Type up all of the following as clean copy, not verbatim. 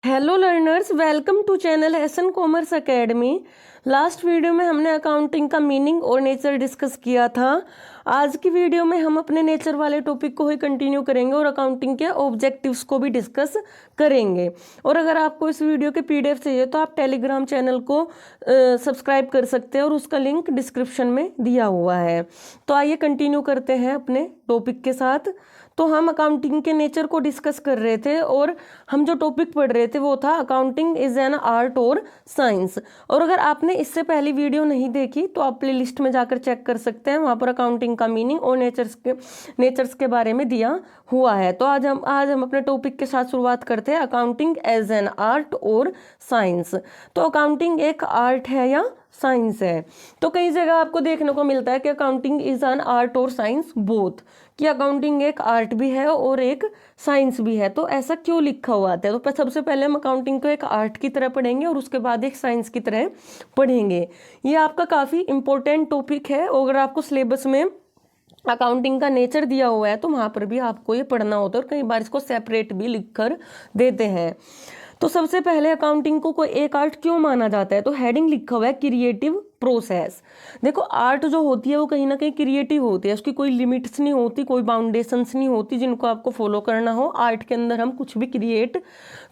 Hello learners, welcome to channel SN commerce academy. Last video में हमने accounting का meaning और नेचर डिस्कस किया था। आज की वीडियो में हम अपने नेचर वाले टॉपिक को ही कंटिन्यू करेंगे और अकाउंटिंग के ऑब्जेक्टिव्स को भी डिस्कस करेंगे। और अगर आपको इस वीडियो के पीडीएफ चाहिए तो आप टेलीग्राम चैनल को सब्सक्राइब कर सकते हैं और उसका लिंक डिस्क्रिप्शन में दिया हुआ है। तो आइए कंटिन्यू करते हैं अपने टॉपिक के साथ। तो हम अकाउंटिंग के नेचर को डिस्कस कर रहे थे और हम जो टॉपिक पढ़ रहे थे वो था अकाउंटिंग इज एन आर्ट और साइंस। और अगर आपने इससे पहली वीडियो नहीं देखी तो आप प्ले लिस्ट में जाकर चेक कर सकते हैं, वहाँ पर अकाउंटिंग का मीनिंग और नेचर्स के बारे में दिया हुआ है। तो आज हम अपने टॉपिक के साथ शुरुआत करते हैं, अकाउंटिंग एज एन आर्ट और साइंस। तो अकाउंटिंग एक आर्ट है या साइंस है? तो कई जगह आपको देखने को मिलता है कि अकाउंटिंग इज एन आर्ट और साइंस बोथ, कि अकाउंटिंग एक आर्ट भी है और एक साइंस भी है। तो ऐसा क्यों लिखा हुआ आता है? तो सबसे पहले हम अकाउंटिंग को एक आर्ट की तरह पढ़ेंगे और उसके बाद एक साइंस की तरह पढ़ेंगे। ये आपका काफ़ी इंपॉर्टेंट टॉपिक है और अगर आपको सिलेबस में अकाउंटिंग का नेचर दिया हुआ है तो वहाँ पर भी आपको ये पढ़ना होता है और कई बार इसको सेपरेट भी लिख कर देते हैं। तो सबसे पहले अकाउंटिंग को कोई एक आर्ट क्यों माना जाता है? तो हेडिंग लिखा हुआ है क्रिएटिव प्रोसेस। देखो, आर्ट जो होती है वो कहीं ना कहीं क्रिएटिव होती है, उसकी कोई लिमिट्स नहीं होती, कोई बाउंडेशंस नहीं होती जिनको आपको फॉलो करना हो। आर्ट के अंदर हम कुछ भी क्रिएट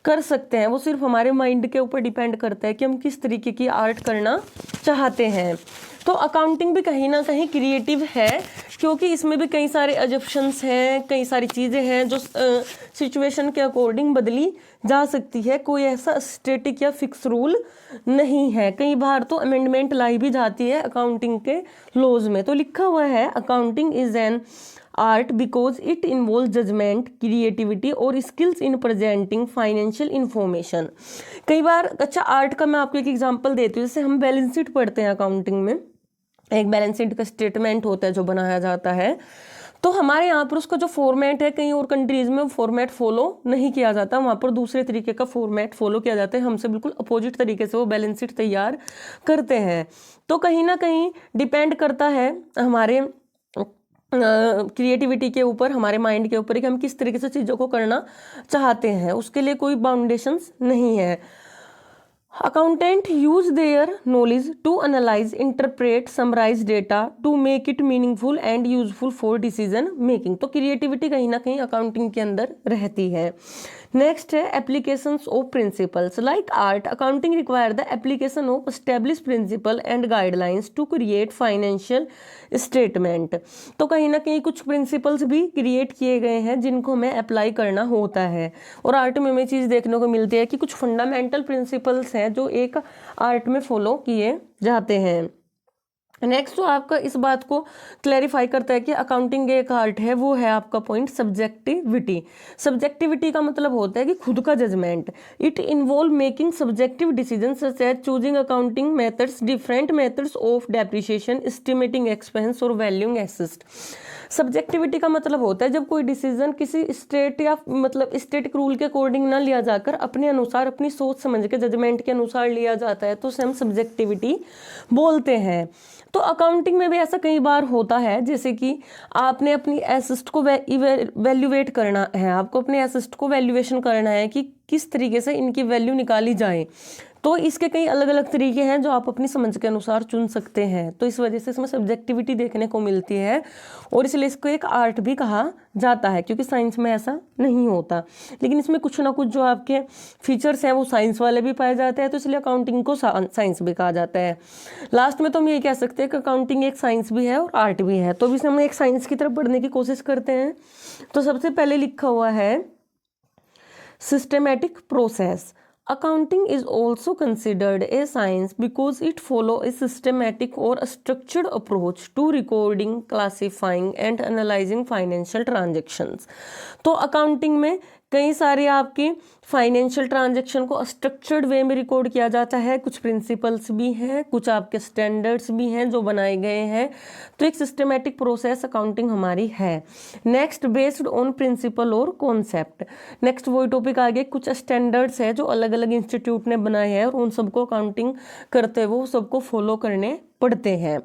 कर सकते हैं, वो सिर्फ हमारे माइंड के ऊपर डिपेंड करता है कि हम किस तरीके की आर्ट करना चाहते हैं। तो अकाउंटिंग भी कहीं ना कहीं क्रिएटिव है क्योंकि इसमें भी कई सारे अजप्शंस हैं, कई सारी चीज़ें हैं जो सिचुएशन के अकॉर्डिंग बदली जा सकती है। कोई ऐसा स्टैटिक या फिक्स रूल नहीं है। कई बार तो अमेंडमेंट लाई भी जाती है अकाउंटिंग के लॉज में। तो लिखा हुआ है accounting is an art because it involve judgement, creativity और skills in presenting financial information. कई बार अच्छा, आर्ट का मैं आपको एक एग्जांपल देती हूँ। जैसे हम बैलेंस शीट पढ़ते हैं अकाउंटिंग में, एक बैलेंस शीट का स्टेटमेंट होता है जो बनाया जाता है। तो हमारे यहाँ पर उसका जो फॉर्मेट है, कहीं और कंट्रीज में फॉर्मेट फॉलो नहीं किया जाता, वहाँ पर दूसरे तरीके का फॉर्मेट फॉलो किया जाता है। हमसे बिल्कुल अपोजिट तरीके से वो बैलेंस शीट तैयार करते हैं। तो कहीं ना कहीं डिपेंड करता है हमारे क्रिएटिविटी के ऊपर, हमारे माइंड के ऊपर कि हम किस तरीके से चीज़ों को करना चाहते हैं। उसके लिए कोई बाउंडेशंस नहीं है। Accountant use their knowledge to analyze, interpret, summarize data to make it meaningful and useful for decision making। तो क्रिएटिविटी कहीं ना कहीं अकाउंटिंग के अंदर रहती है। नेक्स्ट है applications of principles. Like art, accounting require the application of establish principle and guidelines to create financial statement. तो कहीं ना कहीं कुछ प्रिंसिपल्स भी क्रिएट किए गए हैं जिनको हमें अप्लाई करना होता है। और आर्ट में हमें चीज़ देखने को मिलती है कि कुछ फंडामेंटल प्रिंसिपल्स हैं जो एक आर्ट में फॉलो किए जाते हैं। नेक्स्ट जो आपका इस बात को क्लैरिफाई करता है कि अकाउंटिंग एक आर्ट है, वो है आपका पॉइंट सब्जेक्टिविटी। सब्जेक्टिविटी का मतलब होता है कि खुद का judgement. It involve making subjective decision such as choosing accounting methods, different methods of depreciation, estimating expense और वैल्यूइंग एसेट। सब्जेक्टिविटी का मतलब होता है जब कोई डिसीजन किसी स्टेट या मतलब स्टेटिक रूल के अकॉर्डिंग ना लिया जाकर अपने अनुसार, अपनी सोच समझ के जजमेंट के अनुसार लिया जाता है तो उसे हम सब्जेक्टिविटी बोलते हैं। तो अकाउंटिंग में भी ऐसा कई बार होता है, जैसे कि आपने अपनी एसेट को वैल्यूएट करना है, आपको अपने एसेट को वैल्यूएशन करना है कि किस तरीके से इनकी वैल्यू निकाली जाए। तो इसके कई अलग अलग तरीके हैं जो आप अपनी समझ के अनुसार चुन सकते हैं। तो इस वजह से इसमें सब्जेक्टिविटी देखने को मिलती है और इसलिए इसको एक आर्ट भी कहा जाता है, क्योंकि साइंस में ऐसा नहीं होता। लेकिन इसमें कुछ ना कुछ जो आपके फीचर्स हैं वो साइंस वाले भी पाए जाते हैं, तो इसलिए अकाउंटिंग को साइंस भी कहा जाता है। लास्ट में तो हम ये कह सकते हैं कि अकाउंटिंग एक साइंस भी है और आर्ट भी है। तो इसे हम एक साइंस की तरफ बढ़ने की कोशिश करते हैं। तो सबसे पहले लिखा हुआ है systematic process. Accounting is also considered a science because it follows a systematic or a structured approach to recording, classifying and analyzing financial transactions। तो अकाउंटिंग में कई सारे आपके फाइनेंशियल ट्रांजैक्शन को स्ट्रक्चर्ड वे में रिकॉर्ड किया जाता है। कुछ प्रिंसिपल्स भी हैं, कुछ आपके स्टैंडर्ड्स भी हैं जो बनाए गए हैं। तो एक सिस्टमेटिक प्रोसेस अकाउंटिंग हमारी है। नेक्स्ट, बेस्ड ऑन प्रिंसिपल और कॉन्सेप्ट। नेक्स्ट वही टॉपिक आगे, कुछ स्टैंडर्ड्स है जो अलग अलग इंस्टीट्यूट ने बनाए हैं और उन सबको अकाउंटिंग करते हुए वो सबको फॉलो करने पढ़ते हैं।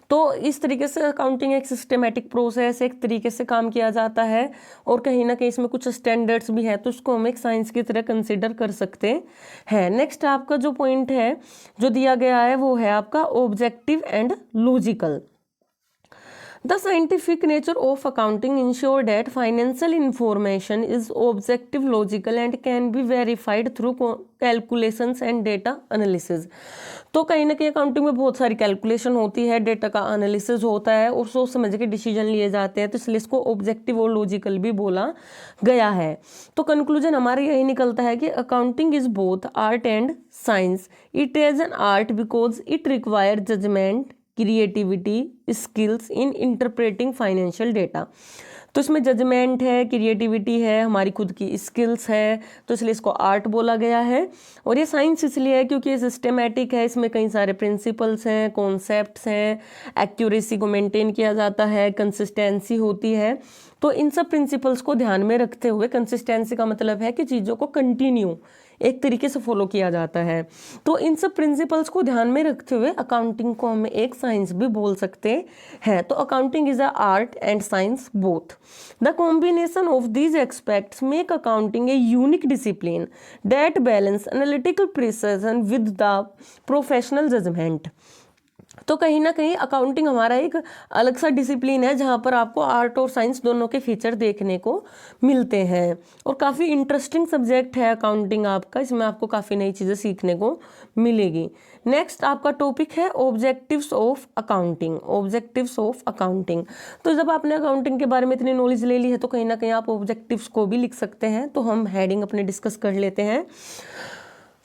तो इस तरीके से अकाउंटिंग एक सिस्टमेटिक प्रोसेस, एक तरीके से काम किया जाता है और कहीं ना कहीं इसमें कुछ स्टैंडर्ड्स भी हैं, तो उसको हम एक साइंस की तरफ तरह कंसिडर कर सकते हैं। नेक्स्ट आपका जो पॉइंट है जो दिया गया है वो है आपका objective and logical. The scientific nature of accounting ensure that financial information is objective, logical and can be verified through calculations and data analysis। तो कहीं ना कहीं अकाउंटिंग में बहुत सारी कैलकुलेशन होती है, डेटा का एनालिसिस होता है और सोच समझ के डिसीजन लिए जाते हैं, तो इसलिए इसको ऑब्जेक्टिव और लॉजिकल भी बोला गया है। तो कंक्लूजन हमारा यही निकलता है कि accounting is both art and science. It is an art because it require judgement, creativity, skills in interpreting financial data. तो इसमें जजमेंट है, क्रिएटिविटी है, हमारी खुद की स्किल्स है, तो इसलिए इसको आर्ट बोला गया है। और ये साइंस इसलिए है क्योंकि ये सिस्टमेटिक है, इसमें कई सारे प्रिंसिपल्स हैं, कॉन्सेप्ट्स हैं, एक्यूरेसी को मेंटेन किया जाता है, कंसिस्टेंसी होती है। तो इन सब प्रिंसिपल्स को ध्यान में रखते हुए, कंसिस्टेंसी का मतलब है कि चीज़ों को कंटिन्यू एक तरीके से फॉलो किया जाता है, तो इन सब प्रिंसिपल्स को ध्यान में रखते हुए अकाउंटिंग को हम एक साइंस भी बोल सकते हैं। तो accounting is a art and science both. The combination of these aspects make accounting a unique discipline that balance analytical precision with the professional judgement. तो कहीं ना कहीं अकाउंटिंग हमारा एक अलग सा डिसिप्लिन है जहाँ पर आपको आर्ट और साइंस दोनों के फीचर देखने को मिलते हैं, और काफ़ी इंटरेस्टिंग सब्जेक्ट है अकाउंटिंग आपका, इसमें आपको काफ़ी नई चीज़ें सीखने को मिलेगी। नेक्स्ट आपका टॉपिक है objectives of accounting. Objectives of accounting, तो जब आपने अकाउंटिंग के बारे में इतनी नॉलेज ले ली है तो कहीं ना कहीं आप ऑब्जेक्टिव्स को भी लिख सकते हैं। तो हम हेडिंग अपने डिस्कस कर लेते हैं।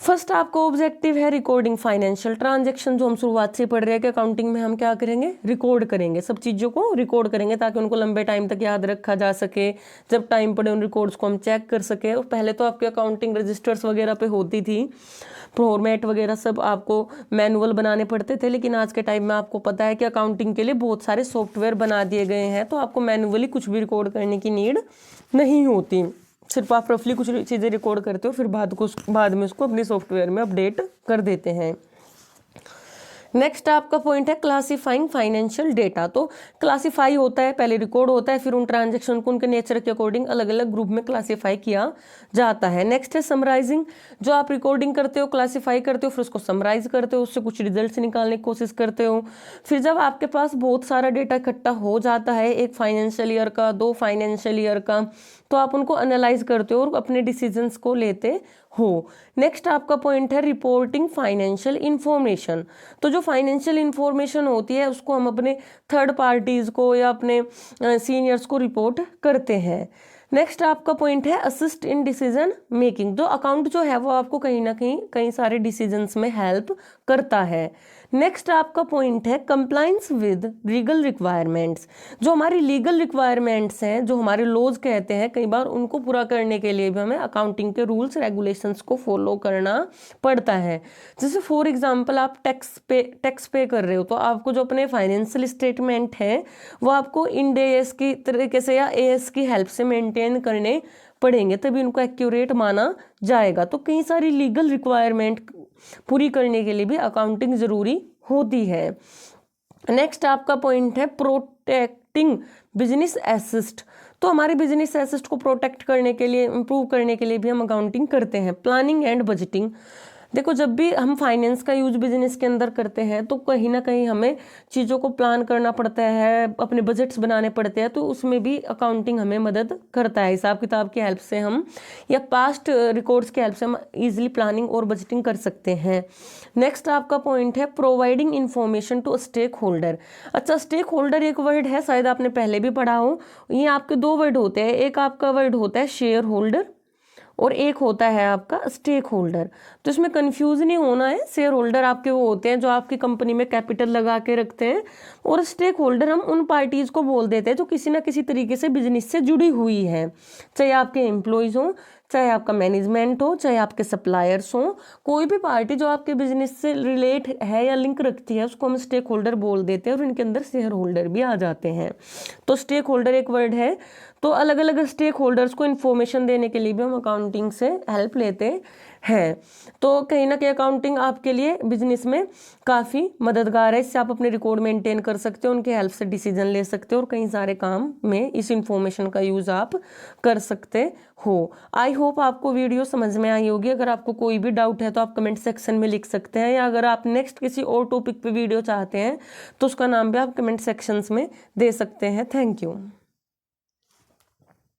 फर्स्ट आपका ऑब्जेक्टिव है रिकॉर्डिंग फाइनेंशियल ट्रांजैक्शन, जो हम शुरुआत से पढ़ रहे हैं कि अकाउंटिंग में हम क्या करेंगे, रिकॉर्ड करेंगे, सब चीज़ों को रिकॉर्ड करेंगे ताकि उनको लंबे टाइम तक याद रखा जा सके, जब टाइम पड़े उन रिकॉर्ड्स को हम चेक कर सके। और पहले तो आपके अकाउंटिंग रजिस्टर्स वगैरह पे होती थी, फॉर्मेट वगैरह सब आपको मैनुअल बनाने पड़ते थे, लेकिन आज के टाइम में आपको पता है कि अकाउंटिंग के लिए बहुत सारे सॉफ्टवेयर बना दिए गए हैं, तो आपको मैनुअली कुछ भी रिकॉर्ड करने की नीड नहीं होती। सिर्फ आप रफली कुछ चीज़ें रिकॉर्ड करते हो, फिर बाद में उसको अपने सॉफ्टवेयर में अपडेट कर देते हैं। नेक्स्ट आपका पॉइंट है क्लासिफाइंग फाइनेंशियल डेटा। तो क्लासिफाई होता है, पहले रिकॉर्ड होता है, फिर उन ट्रांजैक्शन को उनके नेचर के अकॉर्डिंग अलग अलग ग्रुप में क्लासिफाई किया जाता है। नेक्स्ट है समराइजिंग, जो आप रिकॉर्डिंग करते हो, क्लासिफाई करते हो, फिर उसको समराइज करते हो, उससे कुछ रिजल्ट्स निकालने की कोशिश करते हो। फिर जब आपके पास बहुत सारा डेटा इकट्ठा हो जाता है, एक फाइनेंशियल ईयर का, 2 फाइनेंशियल ईयर का, तो आप उनको एनालाइज करते हो और अपने डिसीजंस को लेते हो। नेक्स्ट आपका पॉइंट है रिपोर्टिंग फाइनेंशियल इंफॉर्मेशन। तो जो फाइनेंशियल इंफॉर्मेशन होती है उसको हम अपने थर्ड पार्टीज को या अपने सीनियर्स को रिपोर्ट करते हैं। नेक्स्ट आपका पॉइंट है असिस्ट इन डिसीजन मेकिंग। जो अकाउंट जो है वो आपको कहीं ना कहीं कई सारे डिसीजंस में हेल्प करता है। नेक्स्ट आपका पॉइंट है कंप्लायंस विद लीगल रिक्वायरमेंट्स। जो हमारी लीगल रिक्वायरमेंट्स हैं, जो हमारे लॉज कहते हैं, कई बार उनको पूरा करने के लिए भी हमें अकाउंटिंग के रूल्स रेगुलेशंस को फॉलो करना पड़ता है। जैसे फॉर एग्जांपल आप टैक्स पे कर रहे हो, तो आपको जो अपने फाइनेंशियल स्टेटमेंट है वो आपको इंड AS की तरीके से या AS की हेल्प से मेंटेन करने पड़ेंगे, तभी उनको एक्यूरेट माना जाएगा। तो कई सारी लीगल रिक्वायरमेंट पूरी करने के लिए भी अकाउंटिंग जरूरी होती है। नेक्स्ट आपका पॉइंट है प्रोटेक्टिंग बिजनेस एसेट। तो हमारे बिजनेस एसेट को प्रोटेक्ट करने के लिए, इंप्रूव करने के लिए भी हम अकाउंटिंग करते हैं। प्लानिंग एंड बजटिंग, देखो जब भी हम फाइनेंस का यूज बिजनेस के अंदर करते हैं तो कहीं ना कहीं हमें चीज़ों को प्लान करना पड़ता है, अपने बजट्स बनाने पड़ते हैं, तो उसमें भी अकाउंटिंग हमें मदद करता है। हिसाब किताब की हेल्प से हम या पास्ट रिकॉर्ड्स की हेल्प से हम इजीली प्लानिंग और बजटिंग कर सकते हैं। नेक्स्ट आपका पॉइंट है providing information to stakeholder. अच्छा, स्टेक होल्डर एक वर्ड है, शायद आपने पहले भी पढ़ा हो। ये आपके 2 वर्ड होते हैं, एक आपका वर्ड होता है शेयर होल्डर और एक होता है आपका स्टेक होल्डर। तो इसमें कंफ्यूज नहीं होना है। शेयर होल्डर आपके वो होते हैं जो आपकी कंपनी में कैपिटल लगा के रखते हैं, और स्टेक होल्डर हम उन पार्टीज को बोल देते हैं जो किसी ना किसी तरीके से बिजनेस से जुड़ी हुई है, चाहे आपके एम्प्लॉयज हो, चाहे आपका मैनेजमेंट हो, चाहे आपके सप्लायर्स हो, कोई भी पार्टी जो आपके बिजनेस से रिलेट है या लिंक रखती है उसको हम स्टेक होल्डर बोल देते हैं, और इनके अंदर शेयर होल्डर भी आ जाते हैं। तो स्टेक होल्डर एक वर्ड है। तो अलग अलग स्टेक होल्डर्स को इन्फॉर्मेशन देने के लिए भी हम अकाउंटिंग से हेल्प लेते है। तो कहीं ना कहीं अकाउंटिंग आपके लिए बिजनेस में काफ़ी मददगार है। इससे आप अपने रिकॉर्ड मेंटेन कर सकते हो, उनके हेल्प से डिसीजन ले सकते हो और कई सारे काम में इस इंफॉर्मेशन का यूज़ आप कर सकते हो। आई होप आपको वीडियो समझ में आई होगी। अगर आपको कोई भी डाउट है तो आप कमेंट सेक्शन में लिख सकते हैं, या अगर आप नेक्स्ट किसी और टॉपिक पे वीडियो चाहते हैं तो उसका नाम भी आप कमेंट सेक्शंस में दे सकते हैं। Thank you.